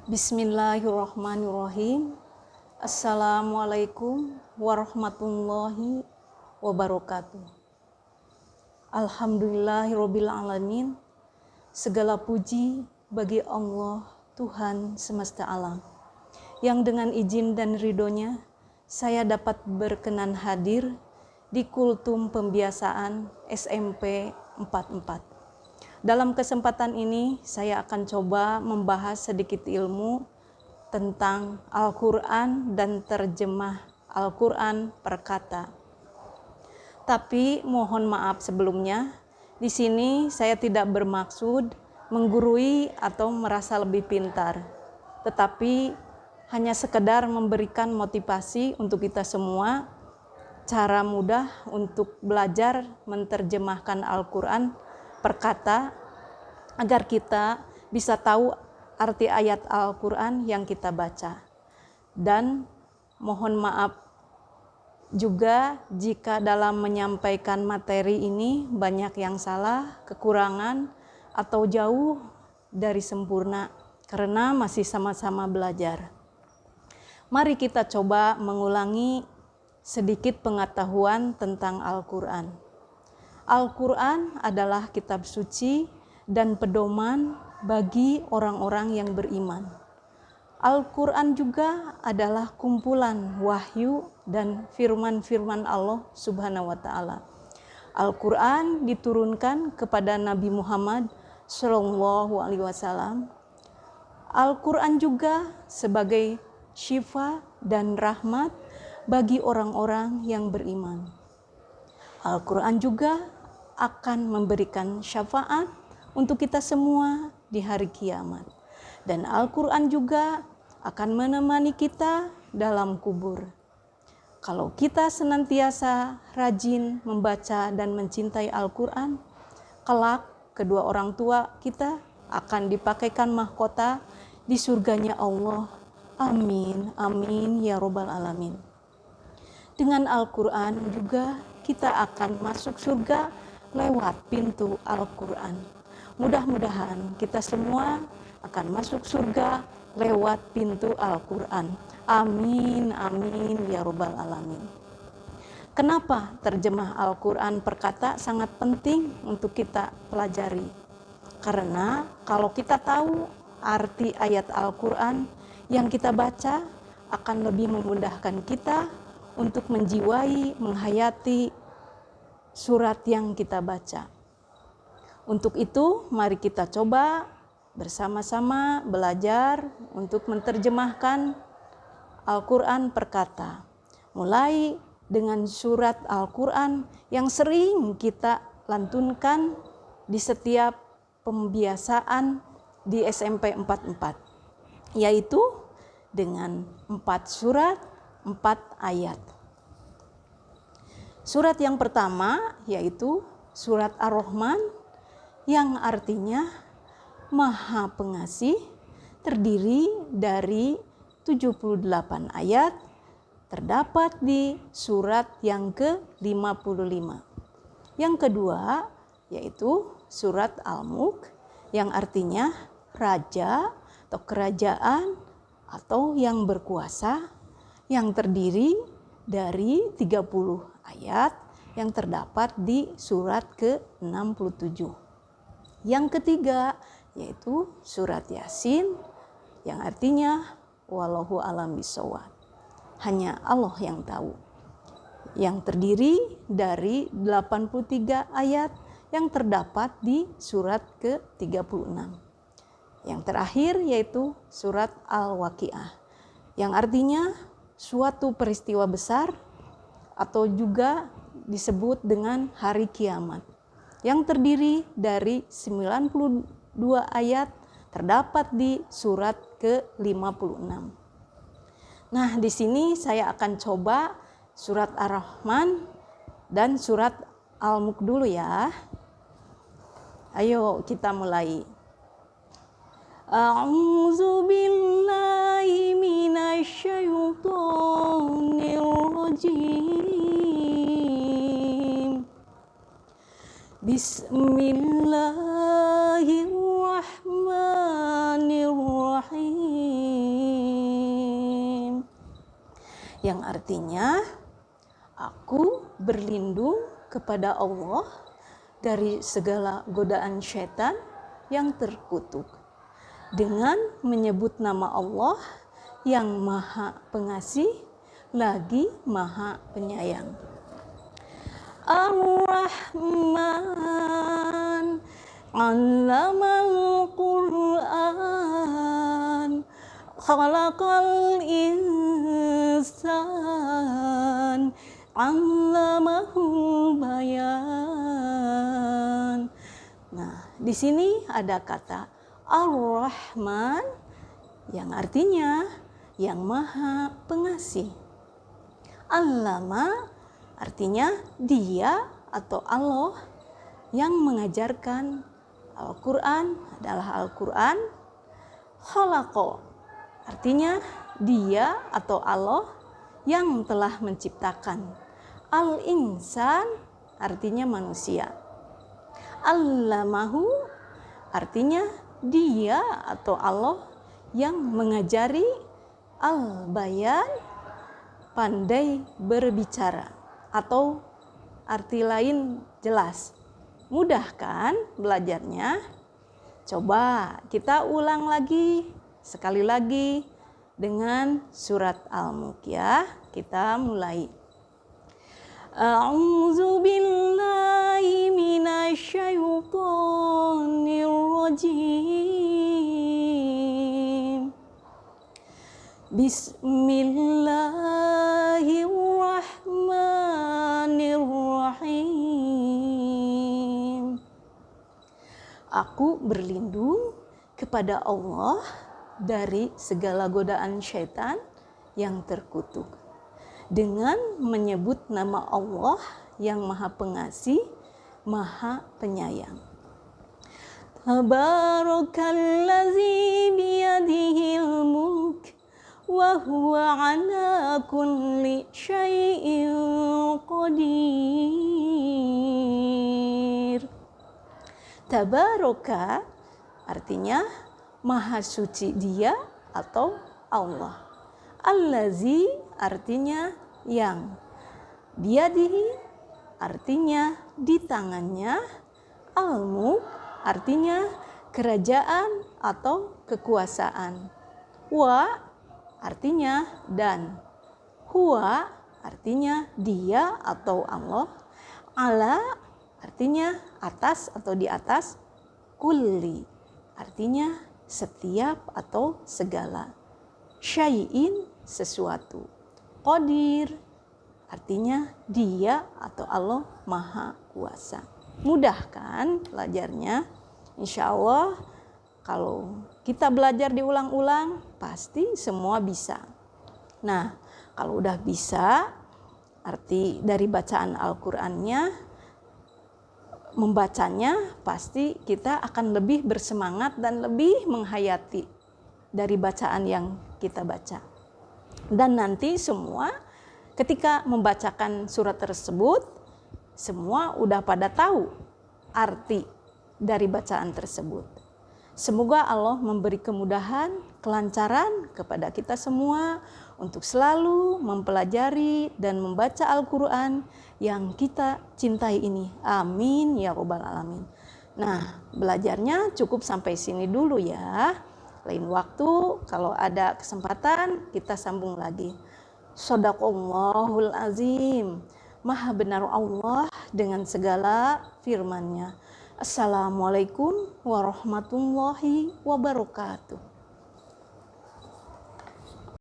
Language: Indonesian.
Bismillahirrahmanirrahim. Assalamualaikum warahmatullahi wabarakatuh. Alhamdulillahirabbil alamin. Segala puji bagi Allah, Tuhan semesta alam, yang dengan izin dan ridhonya saya dapat berkenan hadir di kultum pembiasaan SMP 44. Dalam kesempatan ini saya akan coba membahas sedikit ilmu tentang Al-Quran dan terjemah Al-Quran per kata. Tapi mohon maaf sebelumnya, di sini saya tidak bermaksud menggurui atau merasa lebih pintar, tetapi hanya sekedar memberikan motivasi untuk kita semua, cara mudah untuk belajar menerjemahkan Al-Quran per kata, agar kita bisa tahu arti ayat Al-Quran yang kita baca. Dan mohon maaf juga jika dalam menyampaikan materi ini banyak yang salah, kekurangan, atau jauh dari sempurna, karena masih sama-sama belajar. Mari kita coba mengulangi sedikit pengetahuan tentang Al-Quran. Al-Quran adalah kitab suci dan pedoman bagi orang-orang yang beriman. Al-Quran juga adalah kumpulan wahyu dan firman-firman Allah Subhanahu wa Ta'ala. Al-Quran diturunkan kepada Nabi Muhammad SAW. Al-Quran juga sebagai syifa dan rahmat bagi orang-orang yang beriman. Al-Quran juga akan memberikan syafaat untuk kita semua di hari kiamat. Dan Al-Quran juga akan menemani kita dalam kubur. Kalau kita senantiasa rajin membaca dan mencintai Al-Quran, kelak kedua orang tua kita akan dipakaikan mahkota di surganya Allah. Amin, amin ya robbal alamin. Dengan Al-Quran juga kita akan masuk surga lewat pintu Al-Quran. Mudah-mudahan kita semua akan masuk surga lewat pintu Al-Quran. Amin, amin ya robbal alamin. Kenapa terjemah Al-Quran per kata sangat penting untuk kita pelajari? Karena kalau kita tahu arti ayat Al-Quran yang kita baca, akan lebih memudahkan kita untuk menjiwai, menghayati surat yang kita baca. Untuk itu, mari kita coba bersama-sama belajar untuk menerjemahkan Al-Quran per kata. Mulai dengan surat Al-Quran yang sering kita lantunkan di setiap pembiasaan di SMP 44, yaitu dengan 4 surat, 4 ayat. Surat yang pertama yaitu surat Ar-Rahman, yang artinya Maha Pengasih, terdiri dari 78 ayat, terdapat di surat yang ke-55. Yang kedua yaitu surat Al-Mulk, yang artinya raja atau kerajaan atau yang berkuasa, yang terdiri dari 30 ayat yang terdapat di surat ke-67. Yang ketiga yaitu surat Yasin, yang artinya wallahu a'lam bishawab, hanya Allah yang tahu, yang terdiri dari 83 ayat yang terdapat di surat ke-36. Yang terakhir yaitu surat Al-Waqiah, yang artinya suatu peristiwa besar atau juga disebut dengan hari kiamat, yang terdiri dari 92 ayat terdapat di surat ke-56. Nah, di sini saya akan coba surat Ar-Rahman dan surat Al-Mulk dulu ya. Ayo kita mulai. A'udzu billahi minasyaitonir rajim. Bismillahirrahmanirrahim. Yang artinya, aku berlindung kepada Allah dari segala godaan syaitan yang terkutuk dengan menyebut nama Allah yang Maha Pengasih lagi Maha Penyayang. Ar-Rahman 'allamal Qur'an khalaqal insan 'allamahul bayan. Nah, di sini ada kata Ar-Rahman yang artinya yang Maha Pengasih. Allama artinya dia atau Allah yang mengajarkan. Al-Quran adalah Al-Quran. Khalaqo artinya dia atau Allah yang telah menciptakan. Al-insan artinya manusia. Allamahu artinya dia atau Allah yang mengajari. Al-bayan pandai berbicara atau arti lain jelas. Mudah kan belajarnya? Coba kita ulang lagi sekali lagi dengan surat Al-Mulk ya. Kita mulai. A'udzu billahi minasyaitonir rajim. Bismillahirrahmanirrahim. Aku berlindung kepada Allah dari segala godaan syaitan yang terkutuk dengan menyebut nama Allah yang Maha Pengasih, Maha Penyayang. Tabarakalladzi biyadihil mulk wa huwa ala kulli syai'in qadir. Tabaraka artinya Maha Suci Dia atau Allah. Allazi artinya yang. Biyadihi artinya di tangannya. Al-mulk artinya kerajaan atau kekuasaan. Wa artinya dan. Huwa artinya dia atau Allah. Ala artinya atas atau di atas. Kulli artinya setiap atau segala. Syai'in sesuatu. Qadir artinya dia atau Allah Maha Kuasa. Mudah kan belajarnya? Insya Allah kalau kita belajar diulang-ulang pasti semua bisa. Nah, kalau udah bisa, arti dari bacaan Al-Qur'annya, membacanya pasti kita akan lebih bersemangat dan lebih menghayati dari bacaan yang kita baca. Dan nanti semua ketika membacakan surat tersebut, semua udah pada tahu arti dari bacaan tersebut. Semoga Allah memberi kemudahan, kelancaran kepada kita semua untuk selalu mempelajari dan membaca Al-Quran yang kita cintai ini. Amin ya rabbal alamin. Nah, belajarnya cukup sampai sini dulu ya. Lain waktu kalau ada kesempatan kita sambung lagi. Shadaqallahul azim. Maha benar Allah dengan segala firman-Nya. Assalamualaikum warahmatullahi wabarakatuh.